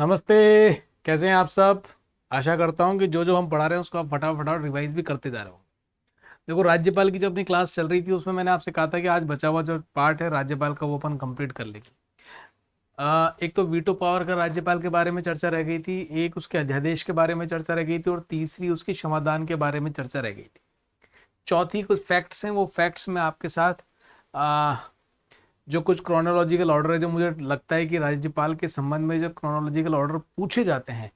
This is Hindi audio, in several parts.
नमस्ते। कैसे हैं आप सब? आशा करता हूं कि जो जो हम पढ़ा रहे हैं उसको आप फटाफट रिवाइज भी करते जा रहे हो। देखो, राज्यपाल की जो अपनी क्लास चल रही थी उसमें मैंने आपसे कहा था कि आज बचा हुआ जो पार्ट है राज्यपाल का वो अपन कंप्लीट कर लेंगे। एक तो वीटो पावर का राज्यपाल के बारे में चर्चा रह गई थी, एक उसके अध्यादेश के बारे में चर्चा रह गई थी, और तीसरी उसकी क्षमादान के बारे में चर्चा रह गई थी। चौथी कुछ फैक्ट्स हैं, वो फैक्ट्स में आपके साथ आ, जो कुछ क्रोनोलॉजिकल ऑर्डर है, जो मुझे लगता है कि राज्यपाल के संबंध में जब क्रोनोलॉजिकल ऑर्डर पूछे जाते हैं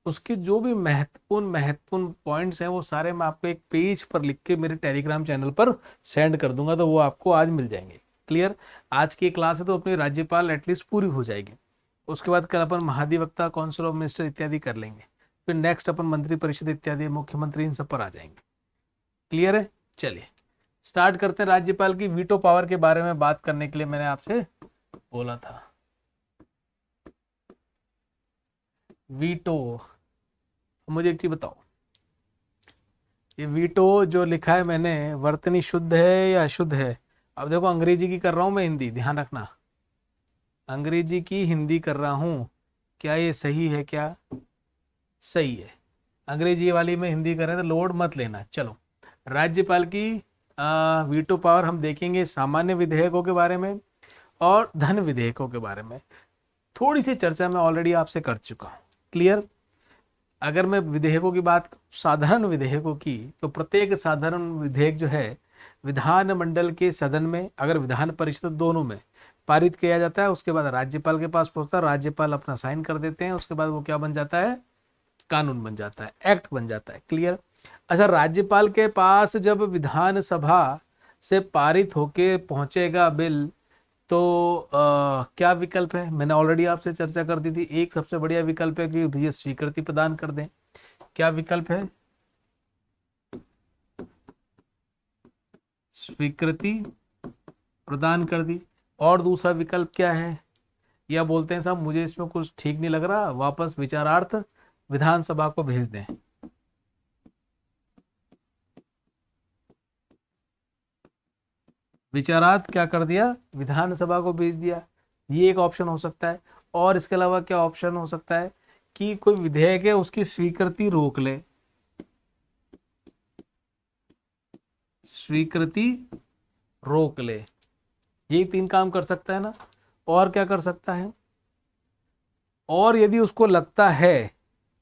उसके जो भी महत्वपूर्ण महत्वपूर्ण पॉइंट्स हैं वो सारे मैं आपको एक पेज पर लिख के मेरे टेलीग्राम चैनल पर सेंड कर दूंगा, तो वो आपको आज मिल जाएंगे। क्लियर? आज की क्लास है तो अपनी राज्यपाल एटलीस्ट पूरी हो जाएगी। उसके बाद कल अपन महाधिवक्ता, काउंसिल ऑफ मिनिस्टर इत्यादि कर लेंगे। फिर नेक्स्ट अपन मंत्री परिषद इत्यादि, मुख्यमंत्री, इन सब पर आ जाएंगे। क्लियर है? चलिए स्टार्ट करते हैं। राज्यपाल की वीटो पावर के बारे में बात करने के लिए मैंने आपसे बोला था। वीटो, मुझे एक चीज बताओ, ये वीटो जो लिखा है मैंने, वर्तनी शुद्ध है या अशुद्ध है? अब देखो, अंग्रेजी की कर रहा हूं मैं, हिंदी ध्यान रखना, अंग्रेजी की हिंदी कर रहा हूं। क्या ये सही है? क्या सही है? अंग्रेजी वाली में हिंदी कर रहे हैं तो लोड मत लेना। चलो, राज्यपाल की वीटो पावर हम देखेंगे सामान्य विधेयकों के बारे में और धन विधेयकों के बारे में। थोड़ी सी चर्चा मैं ऑलरेडी आपसे कर चुका हूं। क्लियर? अगर मैं विधेयकों की बात, साधारण विधेयकों की, तो प्रत्येक साधारण विधेयक जो है विधानमंडल के सदन में, अगर विधान परिषद दोनों में पारित किया जाता है, उसके बाद राज्यपाल के पास पहुंचता है, राज्यपाल अपना साइन कर देते हैं, उसके बाद वो क्या बन जाता है? कानून बन जाता है, एक्ट बन जाता है। क्लियर? अच्छा, राज्यपाल के पास जब विधानसभा से पारित होके पहुंचेगा बिल, तो क्या विकल्प है? मैंने ऑलरेडी आपसे चर्चा कर दी थी। एक सबसे बढ़िया विकल्प है कि भैया स्वीकृति प्रदान कर दें। क्या विकल्प है? स्वीकृति प्रदान कर दी। और दूसरा विकल्प क्या है? या बोलते हैं साहब मुझे इसमें कुछ ठीक नहीं लग रहा, वापस विचारार्थ विधानसभा को भेज दें। विचारार्थ क्या कर दिया? विधानसभा को भेज दिया। ये एक ऑप्शन हो सकता है। और इसके अलावा क्या ऑप्शन हो सकता है? कि कोई विधेयक है उसकी स्वीकृति रोक ले। स्वीकृति रोक ले, यही तीन काम कर सकता है ना। और क्या कर सकता है? और यदि उसको लगता है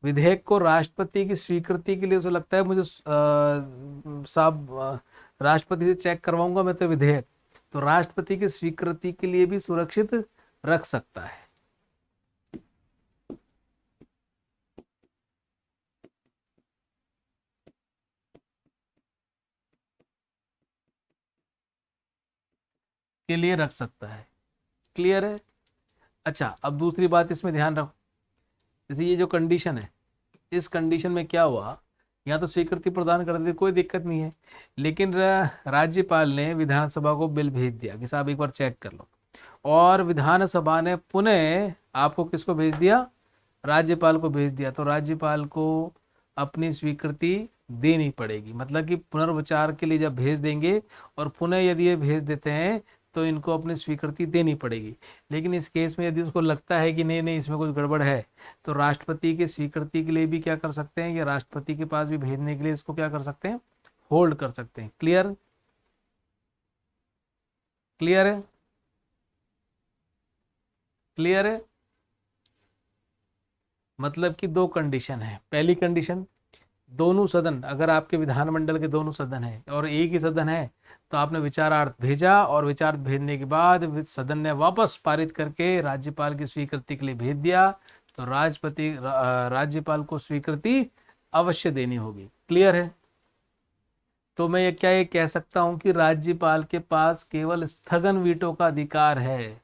विधेयक को राष्ट्रपति की स्वीकृति के लिए, उसे लगता है मुझे साहब राष्ट्रपति से चेक करवाऊंगा मैं तो विधेयक, तो राष्ट्रपति की स्वीकृति के लिए भी सुरक्षित रख सकता है। के लिए रख सकता है। क्लियर है? अच्छा, अब दूसरी बात इसमें ध्यान रखो। जैसे ये जो कंडीशन है, इस कंडीशन में क्या हुआ, यहाँ तो स्वीकृति प्रदान कर दी, कोई दिक्कत नहीं है, लेकिन राज्यपाल ने विधानसभा को बिल भेज दिया कि साहब एक बार चेक कर लो, और विधानसभा ने पुनः आपको किसको भेज दिया? राज्यपाल को भेज दिया। तो राज्यपाल को अपनी स्वीकृति देनी पड़ेगी, मतलब कि पुनर्विचार के लिए जब भेज देंगे और पुनः यदि ये भेज देते हैं तो इनको अपनी स्वीकृति देनी पड़ेगी। लेकिन इस केस में यदि उसको लगता है कि नहीं नहीं इसमें कुछ गड़बड़ है, तो राष्ट्रपति की स्वीकृति के लिए भी क्या कर सकते हैं, या राष्ट्रपति के पास भी भेजने के लिए इसको क्या कर सकते हैं? होल्ड कर सकते हैं। क्लियर? क्लियर है? क्लियर है? मतलब कि दो कंडीशन है। पहली कंडीशन, दोनों सदन, अगर आपके विधानमंडल के दोनों सदन है और एक ही सदन है, तो आपने विचारार्थ भेजा और विचार भेजने के बाद सदन ने वापस पारित करके राज्यपाल की स्वीकृति के लिए भेज दिया, तो राज्यपाल को स्वीकृति अवश्य देनी होगी। क्लियर है? तो मैं ये कह सकता हूं कि राज्यपाल के पास केवल स्थगन वीटो का अधिकार है।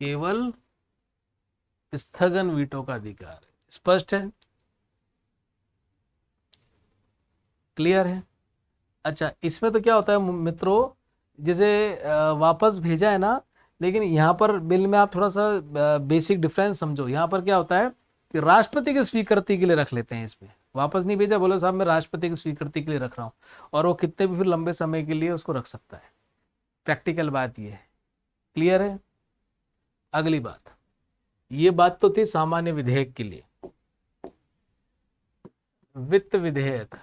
केवल स्थगन वीटो का अधिकार है। स्पष्ट है? क्लियर है? अच्छा, इसमें तो क्या होता है मित्रों, जैसे वापस भेजा है ना, लेकिन यहाँ पर बिल में आप थोड़ा सा बेसिक डिफरेंस समझो। यहाँ पर क्या होता है कि राष्ट्रपति की स्वीकृति के लिए रख लेते हैं इसमें, वापस नहीं भेजा, बोलो साहब मैं राष्ट्रपति की स्वीकृति के लिए रख रहा हूँ, और वो कितने भी फिर लंबे समय के लिए उसको रख सकता है। प्रैक्टिकल बात ये है। क्लियर है? अगली बात, ये बात तो थी सामान्य विधेयक के लिए। वित्त विधेयक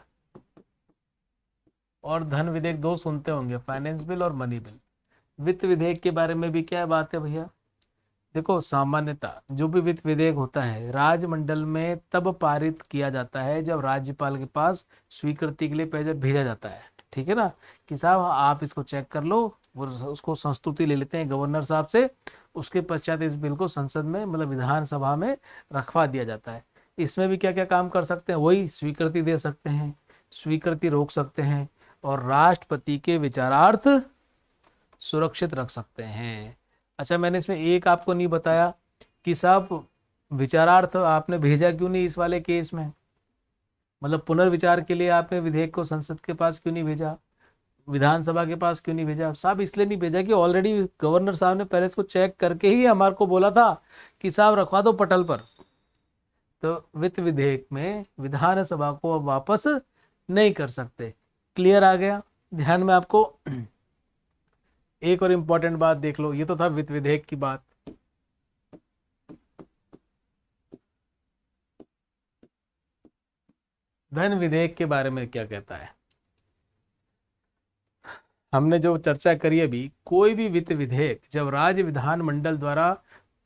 और धन विधेयक दो सुनते होंगे, फाइनेंस बिल और मनी बिल। वित्त विधेयक के बारे में भी क्या बात है भैया? देखो, सामान्यतः जो भी वित्त विधेयक होता है राजमंडल में तब पारित किया जाता है जब राज्यपाल के पास स्वीकृति के लिए भेजा जाता है। ठीक है ना, कि साहब आप इसको चेक कर लो, वो उसको संस्तुति ले लेते हैं गवर्नर साहब से, उसके पश्चात इस बिल को संसद में मतलब विधानसभा में रखवा दिया जाता है। इसमें भी क्या क्या काम कर सकते हैं? वही स्वीकृति दे सकते हैं, स्वीकृति रोक सकते हैं, और राष्ट्रपति के विचारार्थ सुरक्षित रख सकते हैं। अच्छा, मैंने इसमें एक आपको नहीं बताया कि साहब विचारार्थ आपने भेजा क्यों नहीं इस वाले केस में, मतलब पुनर्विचार के लिए आपने विधेयक को संसद के पास क्यों नहीं भेजा, विधानसभा के पास क्यों नहीं भेजा? साहब इसलिए नहीं भेजा कि ऑलरेडी गवर्नर साहब ने पहले इसको चेक करके ही हमारे को बोला था कि साहब रखवा दो पटल पर। तो वित्त विधेयक में विधानसभा को अब वापस नहीं कर सकते। क्लियर आ गया? ध्यान में आपको एक और इंपॉर्टेंट बात देख लो, ये तो था वित्त विधेयक की बात। धन विधेयक के बारे में क्या कहता है? हमने जो चर्चा करी अभी, कोई भी वित्त विधेयक जब राज्य विधानमंडल द्वारा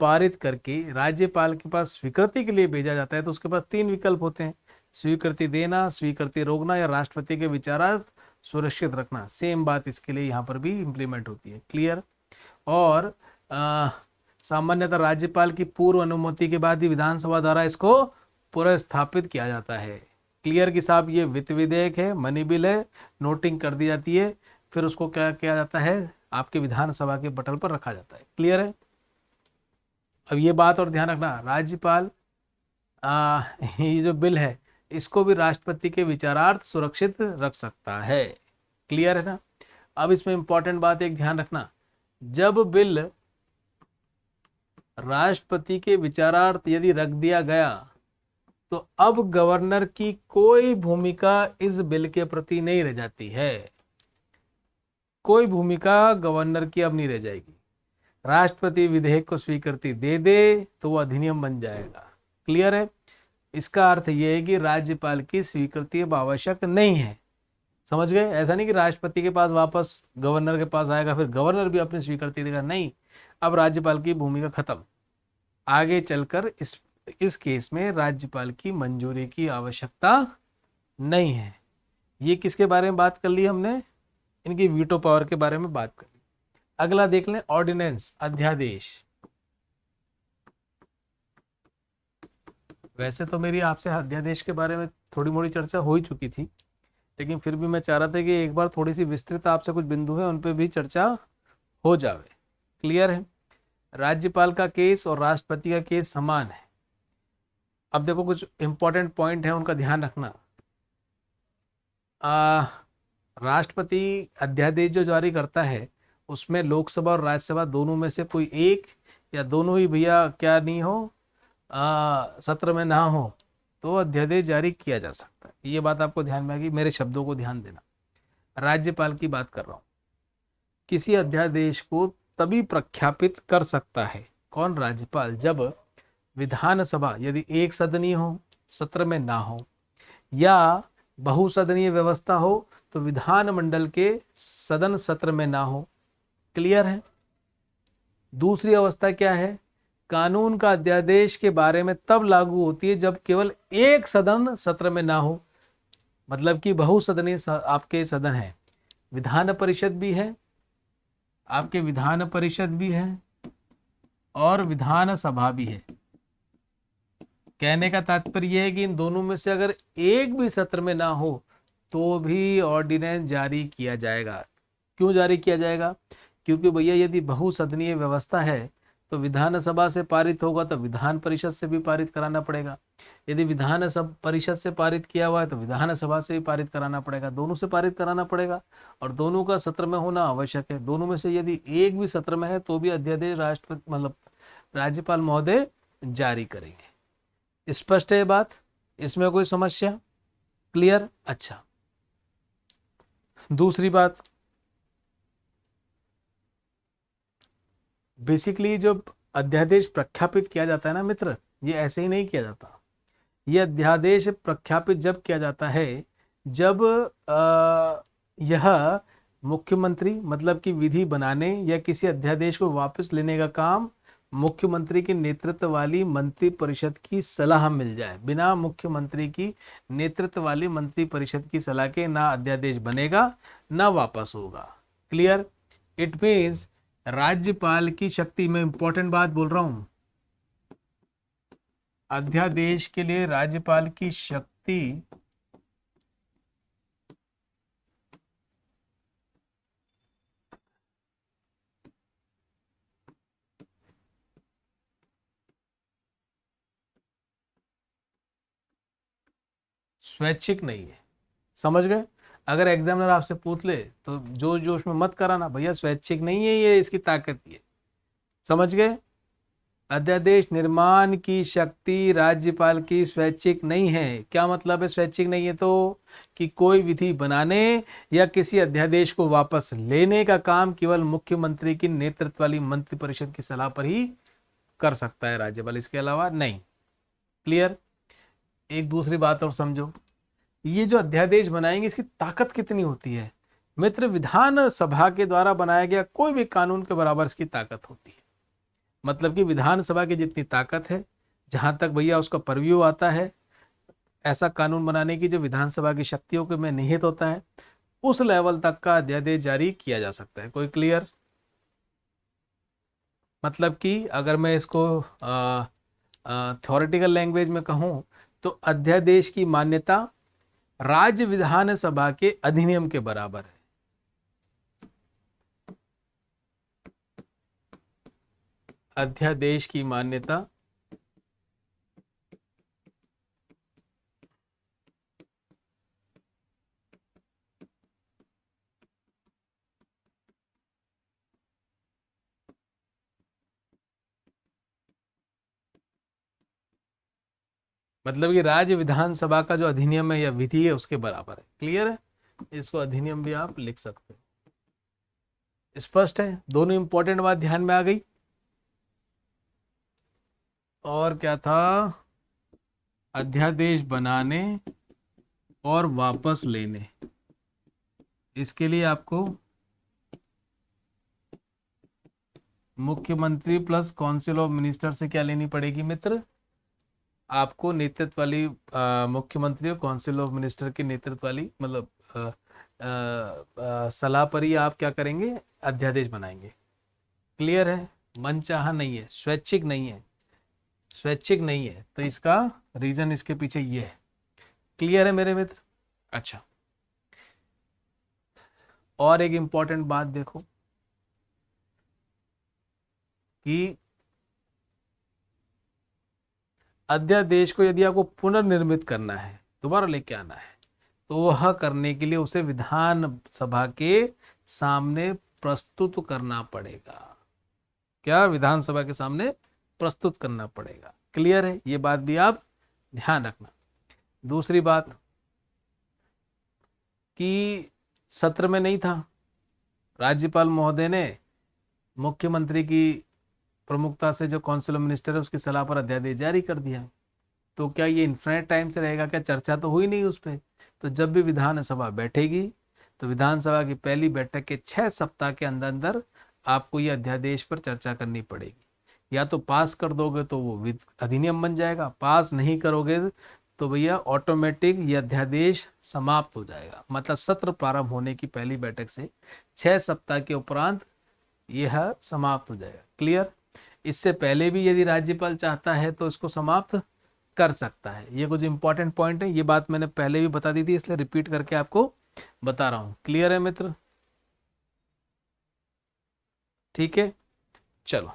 पारित करके राज्यपाल के पास स्वीकृति के लिए भेजा जाता है तो उसके पास तीन विकल्प होते हैं, स्वीकृति देना, स्वीकृति रोकना, या राष्ट्रपति के विचारार्थ सुरक्षित रखना। सेम बात इसके लिए यहाँ पर भी इम्प्लीमेंट होती है। क्लियर? और सामान्यतः राज्यपाल की पूर्व अनुमति के बाद ही विधानसभा द्वारा इसको पुनर्स्थापित किया जाता है। क्लियर कि साहब ये वित्त विधेयक है, मनी बिल है, नोटिंग कर दी जाती है, फिर उसको क्या किया जाता है, आपके विधानसभा के पटल पर रखा जाता है। क्लियर है? अब ये बात और ध्यान रखना, राज्यपाल ये जो बिल है इसको भी राष्ट्रपति के विचारार्थ सुरक्षित रख सकता है। क्लियर है ना? अब इसमें इंपॉर्टेंट बात एक ध्यान रखना, जब बिल राष्ट्रपति के विचारार्थ यदि रख दिया गया तो अब गवर्नर की कोई भूमिका इस बिल के प्रति नहीं रह जाती है। कोई भूमिका गवर्नर की अब नहीं रह जाएगी। राष्ट्रपति विधेयक को स्वीकृति दे दे तो वो अधिनियम बन जाएगा। क्लियर है? इसका अर्थ यह है कि राज्यपाल की स्वीकृति अब आवश्यक नहीं है। समझ गए? ऐसा नहीं कि राष्ट्रपति के पास वापस गवर्नर के पास आएगा फिर गवर्नर भी अपनी स्वीकृति देगा, नहीं, अब राज्यपाल की भूमिका खत्म। आगे चलकर इस केस में राज्यपाल की मंजूरी की आवश्यकता नहीं है। ये किसके बारे में बात कर ली हमने? इनकी वीटो पावर के बारे में बात कर ली। अगला देख लें, ऑर्डिनेंस, अध्यादेश। वैसे तो मेरी आपसे अध्यादेश के बारे में थोड़ी मोड़ी चर्चा हो ही चुकी थी, लेकिन फिर भी मैं चाह रहा था कि एक बार थोड़ी सी विस्तृत आपसे कुछ बिंदु है उन पे भी चर्चा हो जावे। क्लियर है? राज्यपाल का केस और राष्ट्रपति का केस समान है। अब देखो कुछ इंपॉर्टेंट पॉइंट है, उनका ध्यान रखना। राष्ट्रपति अध्यादेश जो जारी करता है उसमें लोकसभा और राज्यसभा दोनों में से कोई एक या दोनों ही भैया क्या नहीं हो, सत्र में ना हो तो अध्यादेश जारी किया जा सकता है। ये बात आपको ध्यान में आएगी, मेरे शब्दों को ध्यान देना। राज्यपाल की बात कर रहा हूं। किसी अध्यादेश को तभी प्रख्यापित कर सकता है कौन? राज्यपाल, जब विधानसभा यदि एक सदनीय हो, सत्र में ना हो, या बहुसदनीय व्यवस्था हो तो विधानमंडल के सदन सत्र में ना हो। क्लियर है? दूसरी अवस्था क्या है? कानून का अध्यादेश के बारे में तब लागू होती है जब केवल एक सदन सत्र में ना हो, मतलब कि बहुसदनीय आपके सदन है, विधान परिषद भी है, आपके विधान परिषद भी है और विधानसभा भी है। कहने का तात्पर्य यह है कि इन दोनों में से अगर एक भी सत्र में ना हो तो भी ऑर्डिनेंस जारी किया जाएगा। क्यों जारी किया जाएगा? क्योंकि भैया यदि बहुसदनीय व्यवस्था है तो विधानसभा से पारित होगा तो विधान परिषद से भी पारित कराना पड़ेगा, यदि विधान परिषद से पारित किया हुआ है तो विधानसभा से भी पारित कराना पड़ेगा, दोनों से पारित कराना पड़ेगा और दोनों का सत्र में होना आवश्यक है। दोनों में से यदि एक भी सत्र में है तो भी अध्यादेश राष्ट्रपति मतलब राज्यपाल महोदय जारी करेंगे। स्पष्ट है बात? इसमें कोई समस्या? क्लियर। अच्छा, दूसरी बात, बेसिकली जो अध्यादेश प्रख्यापित किया जाता है ना मित्र, ये ऐसे ही नहीं किया जाता। ये अध्यादेश प्रख्यापित जब किया जाता है जब यह मुख्यमंत्री, मतलब कि विधि बनाने या किसी अध्यादेश को वापस लेने का काम मुख्यमंत्री के नेतृत्व वाली मंत्री परिषद की सलाह मिल जाए। बिना मुख्यमंत्री की नेतृत्व वाली मंत्री परिषद की सलाह के ना अध्यादेश बनेगा ना वापस होगा। क्लियर। इट मीन्स राज्यपाल की शक्ति में इंपॉर्टेंट बात बोल रहा हूं, अध्यादेश के लिए राज्यपाल की शक्ति स्वैच्छिक नहीं है। समझ गए। अगर एग्जामिनर आपसे पूछ ले तो जोश जोश में मत कराना, भैया स्वैच्छिक नहीं है, ये इसकी ताकत ही है। समझ गए। अध्यादेश निर्माण की शक्ति राज्यपाल की स्वैच्छिक नहीं है। क्या मतलब है स्वैच्छिक नहीं है? तो कि कोई विधि बनाने या किसी अध्यादेश को वापस लेने का काम केवल मुख्यमंत्री की नेतृत्व वाली मंत्रिपरिषद की सलाह पर ही कर सकता है राज्यपाल, इसके अलावा नहीं। क्लियर। एक दूसरी बात और समझो, ये जो अध्यादेश बनाएंगे इसकी ताकत कितनी होती है मित्र? विधान सभा के द्वारा बनाया गया कोई भी कानून के बराबर इसकी ताकत होती है। मतलब कि विधानसभा की जितनी ताकत है, जहां तक भैया उसका परव्यू आता है ऐसा कानून बनाने की जो विधानसभा की शक्तियों के में निहित होता है, उस लेवल तक का अध्यादेश जारी किया जा सकता है। कोई क्लियर? मतलब कि अगर मैं इसको थ्योरेटिकल लैंग्वेज में कहूं तो अध्यादेश की मान्यता राज्य विधानसभा के अधिनियम के बराबर है। अध्यादेश की मान्यता मतलब कि राज्य विधानसभा का जो अधिनियम है या विधि है उसके बराबर है। क्लियर है। इसको अधिनियम भी आप लिख सकते हो। स्पष्ट है। दोनों इंपॉर्टेंट बात ध्यान में आ गई। और क्या था? अध्यादेश बनाने और वापस लेने, इसके लिए आपको मुख्यमंत्री प्लस काउंसिल ऑफ मिनिस्टर से क्या लेनी पड़ेगी मित्र? आपको नेतृत्व वाली मुख्यमंत्री और काउंसिल ऑफ मिनिस्टर के नेतृत्व वाली मतलब सलाह पर ही आप क्या करेंगे? अध्यादेश बनाएंगे। क्लियर है। मनचाहा नहीं है, स्वैच्छिक नहीं है। स्वैच्छिक नहीं है तो इसका रीजन इसके पीछे ये है। क्लियर है मेरे मित्र? अच्छा, और एक इंपॉर्टेंट बात देखो कि अध्यादेश को यदि आपको पुनर्निर्मित करना है, दोबारा लेके आना है, तो वह करने के लिए उसे विधान सभा के सामने प्रस्तुत करना पड़ेगा। क्या? विधानसभा के सामने प्रस्तुत करना पड़ेगा। क्लियर है। ये बात भी आप ध्यान रखना। दूसरी बात कि सत्र में नहीं था, राज्यपाल महोदय ने मुख्यमंत्री की प्रमुखता से जो काउंसिल ऑफ मिनिस्टर है उसकी सलाह पर अध्यादेश जारी कर दिया। तो क्या ये इन्फिनिट टाइम से रहेगा? क्या चर्चा तो हुई नहीं उस पर? तो जब भी विधानसभा बैठेगी तो विधानसभा की पहली बैठक के 6 सप्ताह के अंदर अंदर आपको ये अध्यादेश पर चर्चा करनी पड़ेगी। या तो पास कर दोगे तो वो अधिनियम बन जाएगा, पास नहीं करोगे तो भैया ऑटोमेटिक ये अध्यादेश समाप्त हो जाएगा। मतलब सत्र प्रारंभ होने की पहली बैठक से 6 सप्ताह के उपरांत यह समाप्त हो जाएगा। क्लियर। इससे पहले भी यदि राज्यपाल चाहता है तो इसको समाप्त कर सकता है। ये कुछ इंपॉर्टेंट पॉइंट है। ये बात मैंने पहले भी बता दी थी, इसलिए रिपीट करके आपको बता रहा हूं। क्लियर है मित्र? ठीक है। चलो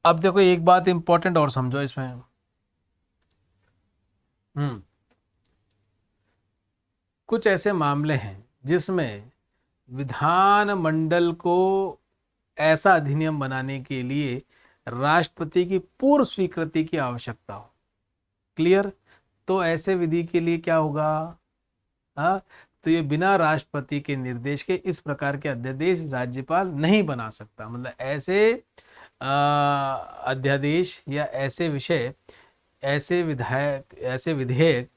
अब देखो एक बात इंपॉर्टेंट और समझो इसमें। कुछ ऐसे मामले हैं जिसमें विधानमंडल को ऐसा अधिनियम बनाने के लिए राष्ट्रपति की पूर्व स्वीकृति की आवश्यकता हो। क्लियर। तो ऐसे विधि के लिए क्या होगा? हाँ, तो ये बिना राष्ट्रपति के निर्देश के इस प्रकार के अध्यादेश राज्यपाल नहीं बना सकता। मतलब ऐसे अध्यादेश या ऐसे विषय, ऐसे विधेयक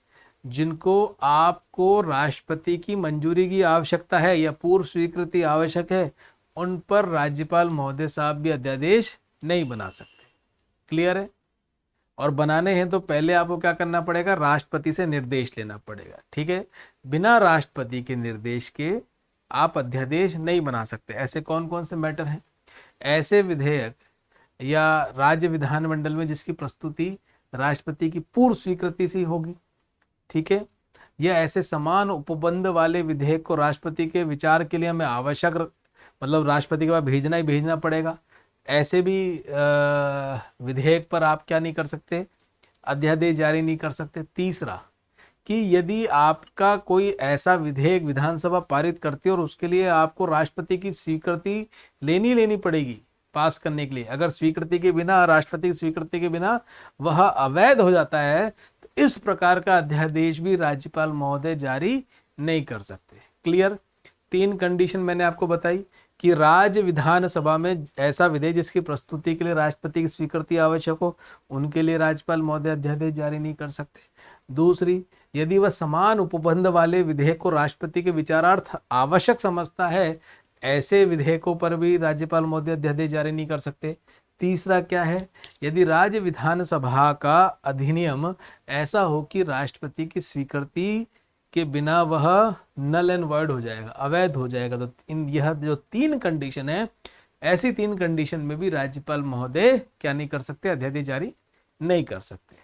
जिनको आपको राष्ट्रपति की मंजूरी की आवश्यकता है या पूर्व स्वीकृति आवश्यक है, उन पर राज्यपाल महोदय साहब भी अध्यादेश नहीं बना सकते। क्लियर है? और बनाने हैं तो पहले आपको क्या करना पड़ेगा, राष्ट्रपति से निर्देश लेना पड़ेगा। ठीक है, बिना राष्ट्रपति के निर्देश के आप अध्यादेश नहीं बना सकते। ऐसे कौन कौन से मैटर हैं? ऐसे विधेयक या राज्य विधानमंडल में जिसकी प्रस्तुति राष्ट्रपति की पूर्व स्वीकृति से होगी, ठीक है, या ऐसे समान उपबंध वाले विधेयक को राष्ट्रपति के विचार के लिए हमें आवश्यक, मतलब राष्ट्रपति के पास भेजना ही भेजना पड़ेगा, ऐसे भी विधेयक पर आप क्या नहीं कर सकते, अध्यादेश जारी नहीं कर सकते। तीसरा, कि यदि आपका कोई ऐसा विधेयक विधानसभा पारित करती है और उसके लिए आपको राष्ट्रपति की स्वीकृति लेनी पड़ेगी पास करने के लिए, अगर स्वीकृति के बिना, राष्ट्रपति की स्वीकृति के बिना वह अवैध हो जाता है, तो इस प्रकार का अध्यादेश भी राज्यपाल महोदय जारी नहीं कर सकते। क्लियर? 3 कंडीशन मैंने आपको बताई कि राज्य विधानसभा में ऐसा विधेयक जिसकी प्रस्तुति के लिए राष्ट्रपति की स्वीकृति आवश्यक हो, उनके लिए राज्यपाल महोदय अध्यादेश जारी नहीं कर सकते। दूसरी, यदि वह समान उपबंध वाले विधेयक को राष्ट्रपति के विचारार्थ आवश्यक समझता है, ऐसे विधेयकों पर भी राज्यपाल महोदय अध्यादेश जारी नहीं कर सकते। तीसरा क्या है, यदि राज्य विधानसभा का अधिनियम ऐसा हो कि राष्ट्रपति की स्वीकृति के बिना वह नल एंड वॉइड हो जाएगा, अवैध हो जाएगा, तो यह जो 3 कंडीशन है, ऐसी 3 कंडीशन में भी राज्यपाल महोदय क्या नहीं कर सकते, अध्यादेश जारी नहीं कर सकते।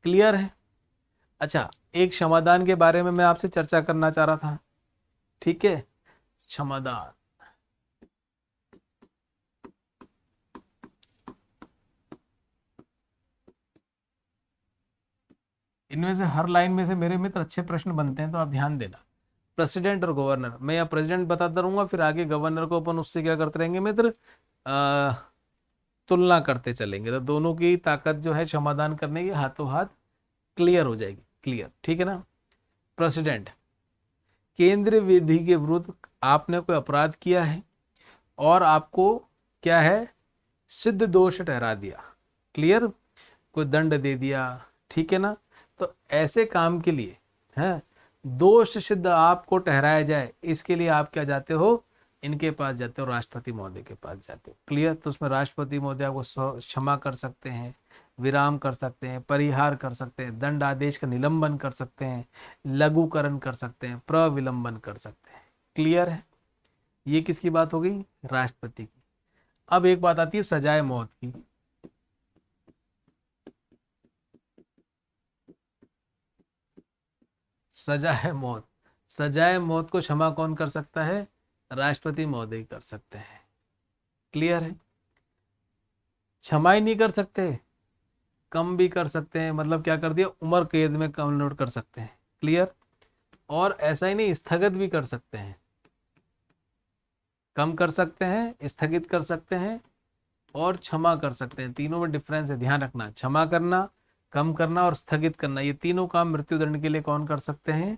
क्लियर है? अच्छा, एक क्षमादान के बारे में मैं आपसे चर्चा करना चाह रहा था। ठीक है, क्षमादान, इनमें से हर लाइन में से मेरे मित्र अच्छे प्रश्न बनते हैं, तो आप ध्यान देना। प्रेसिडेंट और गवर्नर, मैं यहाँ प्रेसिडेंट बताता रहूंगा, फिर आगे गवर्नर को अपन उससे क्या करते रहेंगे मित्र, तुलना करते चलेंगे, तो दोनों की ताकत जो है क्षमादान करने की हाथों हाथ क्लियर हो जाएगी। क्लियर? ठीक है ना। प्रेसिडेंट, केंद्रीय विधि के विरुद्ध आपने कोई अपराध किया है और आपको क्या है, सिद्ध दोष ठहरा दिया। क्लियर? कोई दंड दे दिया, ठीक है ना, तो ऐसे काम के लिए है दोष सिद्ध आपको ठहराया जाए, इसके लिए आप क्या जाते हो, इनके पास जाते हो, राष्ट्रपति महोदय के पास जाते हो। क्लियर? तो उसमें राष्ट्रपति महोदय आपको क्षमा कर सकते हैं, विराम कर सकते हैं, परिहार कर सकते हैं, दंड आदेश का निलंबन कर सकते हैं, लघुकरण कर सकते हैं, प्रविलंबन कर सकते हैं। क्लियर है? ये किसकी बात हो गई, राष्ट्रपति की। अब एक बात आती है सजाए मौत की। सजाए मौत, सजाए मौत को क्षमा कौन कर सकता है, राष्ट्रपति महोदय कर सकते हैं। क्लियर है? क्षमा ही नहीं कर सकते, कम भी कर सकते हैं, मतलब क्या कर दिया, उम्र कैद में कन्वर्ट कर सकते हैं। क्लियर? और ऐसा ही नहीं, स्थगित भी कर सकते हैं, कम कर सकते हैं, स्थगित कर सकते हैं और क्षमा कर सकते हैं। तीनों में डिफरेंस है, ध्यान रखना। क्षमा करना, कम करना और स्थगित करना, ये तीनों काम मृत्युदंड के लिए कौन कर सकते हैं,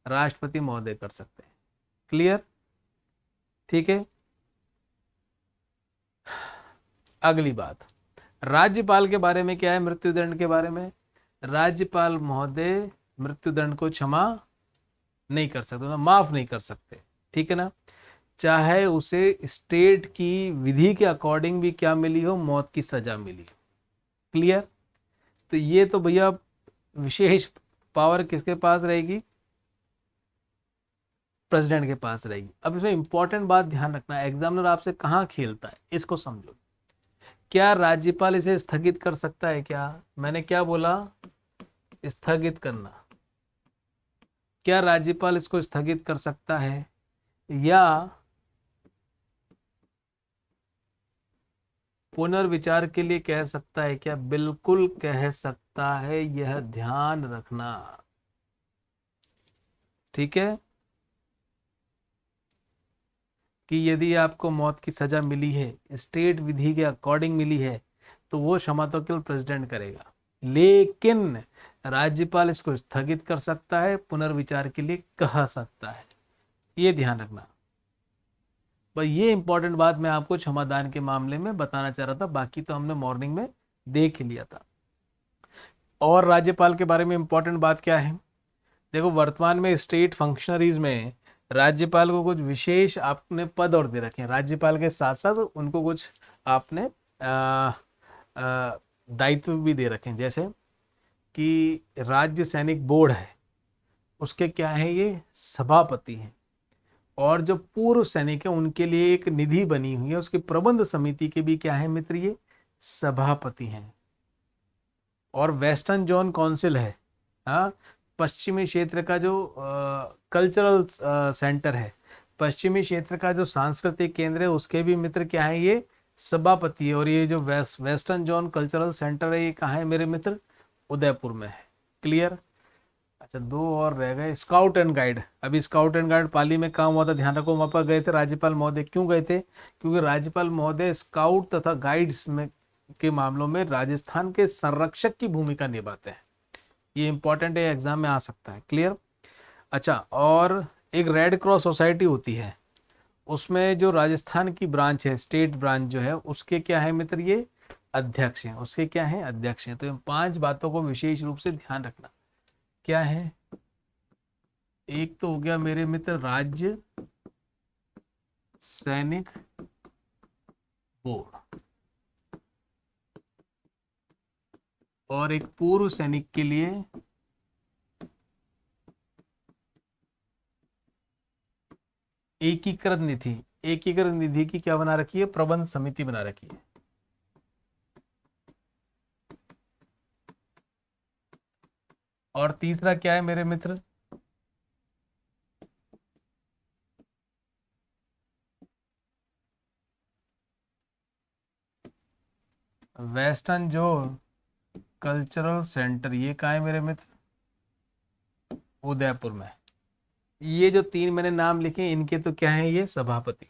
राष्ट्रपति महोदय कर सकते हैं। क्लियर? ठीक है। अगली बात, राज्यपाल के बारे में क्या है, मृत्युदंड के बारे में, राज्यपाल महोदय मृत्युदंड को क्षमा नहीं कर सकते, मतलब माफ नहीं कर सकते। ठीक है ना, चाहे उसे स्टेट की विधि के अकॉर्डिंग भी क्या मिली हो, मौत की सजा मिली। क्लियर? तो ये तो भैया विशेष पावर किसके पास रहेगी, प्रेसिडेंट के पास रहेगी। अब इसमें इंपॉर्टेंट बात ध्यान रखना, एग्जामिनर आपसे कहाँ खेलता है, इसको समझो। क्या राज्यपाल इसे स्थगित कर सकता है? क्या मैंने क्या बोला, स्थगित करना। क्या राज्यपाल इसको स्थगित कर सकता है या पुनर्विचार के लिए कह सकता है? क्या बिल्कुल कह सकता है, यह ध्यान रखना। ठीक है, कि यदि आपको मौत की सजा मिली है, स्टेट विधि के अकॉर्डिंग मिली है, तो वो क्षमा तो केवल प्रेसिडेंट करेगा। लेकिन राज्यपाल इसको स्थगित कर सकता है, पुनर्विचार के लिए कह सकता है। ये ध्यान रखना भाई, ये इंपॉर्टेंट बात मैं आपको क्षमादान के मामले में बताना चाह रहा था, बाकी तो हमने मॉर्निंग में देख लिया था। और राज्यपाल के बारे में इंपॉर्टेंट बात क्या है, देखो वर्तमान में स्टेट फंक्शनरीज में राज्यपाल को कुछ विशेष आपने पद और दे रखे हैं, राज्यपाल के साथ साथ उनको कुछ आपने दायित्व भी दे रखे हैं। जैसे कि राज्य सैनिक बोर्ड है, उसके क्या है, ये सभापति हैं। और जो पूर्व सैनिक है उनके लिए एक निधि बनी हुई है, उसकी प्रबंध समिति के भी क्या है मित्र, ये सभापति हैं। और वेस्टर्न जोन काउंसिल है, हाँ, पश्चिमी क्षेत्र का जो कल्चरल सेंटर है, पश्चिमी क्षेत्र का जो सांस्कृतिक केंद्र है, उसके भी मित्र क्या है, ये सभापति है। और ये जो वेस्टर्न जोन कल्चरल सेंटर है, ये कहाँ है मेरे मित्र, उदयपुर में है। क्लियर। अच्छा, दो और रह गए, स्काउट एंड गाइड। अभी स्काउट एंड गाइड पाली में काम हुआ था, ध्यान रखो, वहां पर गए थे राज्यपाल महोदय। क्यों गए थे, क्योंकि राज्यपाल महोदय स्काउट तथा गाइड्स में के मामलों में राजस्थान के संरक्षक की भूमिका निभाते हैं। ये इंपॉर्टेंट है, एग्जाम में आ सकता है। क्लियर। अच्छा, और एक रेड क्रॉस सोसाइटी होती है, उसमें जो राजस्थान की ब्रांच है, स्टेट ब्रांच जो है, उसके क्या है मित्र, ये अध्यक्ष हैं, उसके क्या है, अध्यक्ष हैं। तो इन 5 बातों को विशेष रूप से ध्यान रखना। क्या है, एक तो हो गया मेरे मित्र राज्य सैनिक बोर्ड, और एक पूर्व सैनिक के लिए एकीकृत निधि। एकीकृत निधि की क्या बना रखी है, प्रबंध समिति बना रखी है। और तीसरा क्या है मेरे मित्र, वेस्टर्न जोन कल्चरल सेंटर। ये कहाँ है मेरे मित्र, उदयपुर में। ये जो 3 मैंने नाम लिखे, इनके तो क्या है, ये सभापति।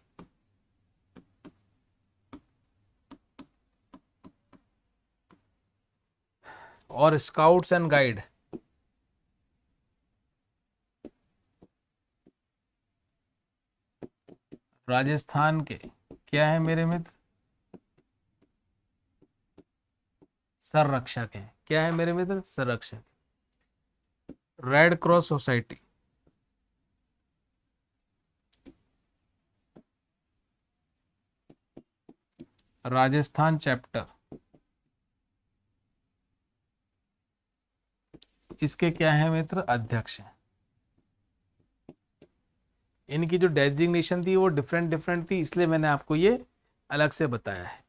और स्काउट्स एंड गाइड, राजस्थान के क्या है मेरे मित्र, संरक्षक है। क्या है मेरे मित्र, संरक्षक। Red cross society, Rajasthan chapter, इसके क्या है मित्र, अध्यक्ष हैं। इनकी जो डेजिग्नेशन थी वो डिफरेंट डिफरेंट थी, इसलिए मैंने आपको ये अलग से बताया है।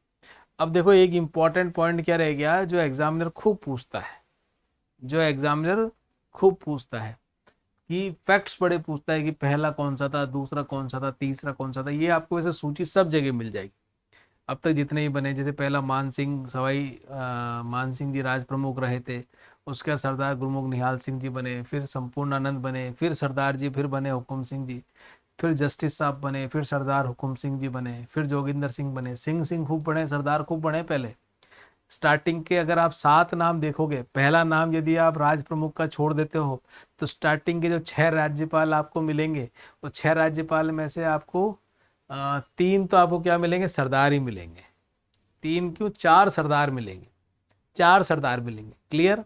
अब देखो, एक इंपॉर्टेंट पॉइंट क्या रह गया, जो एग्जामिनर खूब पूछता है, जो एग्जामिनर खूब पूछता है कि फैक्ट्स बड़े पूछता है कि पहला कौन सा था, दूसरा कौन सा था, तीसरा कौन सा था। ये आपको वैसे सूची सब जगह मिल जाएगी, अब तक जितने ही बने। जैसे पहला मान सिंह सवाई मान सिंह जी राज प्रमुख रहे थे, उसके बाद सरदार गुरमुख निहाल सिंह जी बने, फिर संपूर्णानंद बने, फिर सरदार जी, फिर बने हुकुम सिंह जी, फिर जस्टिस साहब बने, फिर सरदार हुकुम सिंह जी बने, फिर जोगिंदर सिंह बने, सिंह खूब बने, सरदार खूब बने। पहले स्टार्टिंग के अगर आप 7 नाम देखोगे, पहला नाम यदि आप राज प्रमुख का छोड़ देते हो, तो स्टार्टिंग के जो 6 राज्यपाल आपको मिलेंगे, वो 6 राज्यपाल में से आपको 3 तो आपको क्या मिलेंगे, सरदार ही मिलेंगे। 3 क्यों, 4 सरदार मिलेंगे, 4 सरदार मिलेंगे। क्लियर।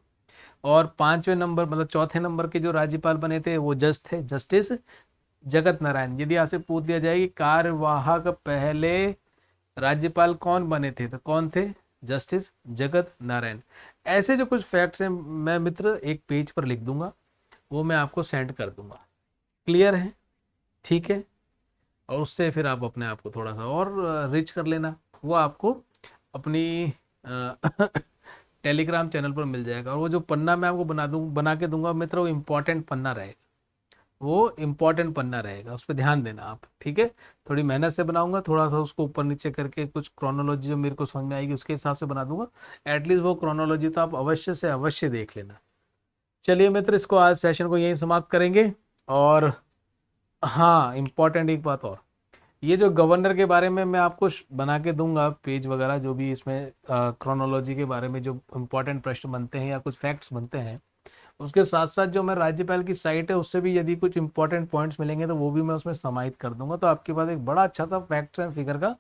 और 5वें नंबर मतलब चौथे नंबर के जो राज्यपाल बने थे वो जज थे, जस्टिस जगत नारायण। यदि आपसे पूछ लिया जाए कि कार्यवाहक पहले राज्यपाल कौन बने थे, तो कौन थे, जस्टिस जगत नारायण। ऐसे जो कुछ फैक्ट्स हैं मैं मित्र एक पेज पर लिख दूंगा, वो मैं आपको सेंड कर दूंगा। क्लियर है, ठीक है। और उससे फिर आप अपने आप को थोड़ा सा और रिच कर लेना, वो आपको अपनी टेलीग्राम चैनल पर मिल जाएगा। और वो जो पन्ना मैं आपको बना के दूंगा मित्र, वो इम्पोर्टेंट पन्ना रहेगा, वो इम्पोर्टेंट पन्ना रहेगा, उस पर ध्यान देना आप। ठीक है, थोड़ी मेहनत से बनाऊंगा, थोड़ा सा उसको ऊपर नीचे करके कुछ क्रोनोलॉजी जो मेरे को समझ में आएगी उसके हिसाब से बना दूंगा। एटलीस्ट वो क्रोनोलॉजी तो आप अवश्य से अवश्य देख लेना। चलिए मित्र, इसको आज सेशन को यहीं समाप्त करेंगे। और हाँ, इम्पोर्टेंट एक बात और, ये जो गवर्नर के बारे में मैं आपको बना के दूंगा पेज वगैरह, जो भी इसमें क्रोनोलॉजी के बारे में जो इम्पोर्टेंट प्रश्न बनते हैं या कुछ फैक्ट्स बनते हैं, उसके साथ साथ जो मैं राज्यपाल की साइट है उससे भी यदि कुछ इंपॉर्टेंट पॉइंट्स मिलेंगे तो वो भी मैं उसमें समाहित कर दूंगा। तो आपके पास एक बड़ा अच्छा सा फैक्ट्स एंड फिगर का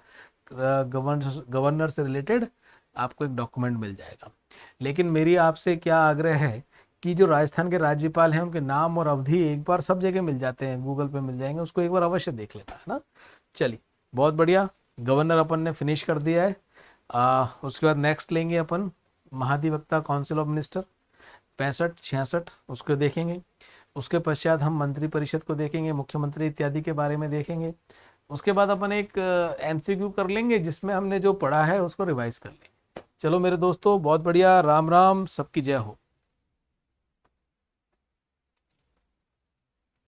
गवर्नर से रिलेटेड आपको एक डॉक्यूमेंट मिल जाएगा। लेकिन मेरी आपसे क्या आग्रह है कि जो राजस्थान के राज्यपाल हैं उनके नाम और अवधि एक बार सब जगह मिल जाते हैं, गूगल पे मिल जाएंगे, उसको एक बार अवश्य देख लेना है ना। चलिए बहुत बढ़िया, गवर्नर अपन ने फिनिश कर दिया है। उसके बाद नेक्स्ट लेंगे अपन महाधिवक्ता काउंसिल ऑफ मिनिस्टर 65-66, उसको देखेंगे। उसके पश्चात हम मंत्री परिषद को देखेंगे, मुख्यमंत्री इत्यादि के बारे में देखेंगे। उसके बाद अपन एक एमसीक्यू कर लेंगे जिसमें हमने जो पढ़ा है उसको रिवाइज कर लेंगे। चलो मेरे दोस्तों बहुत बढ़िया, राम राम, सबकी जय हो।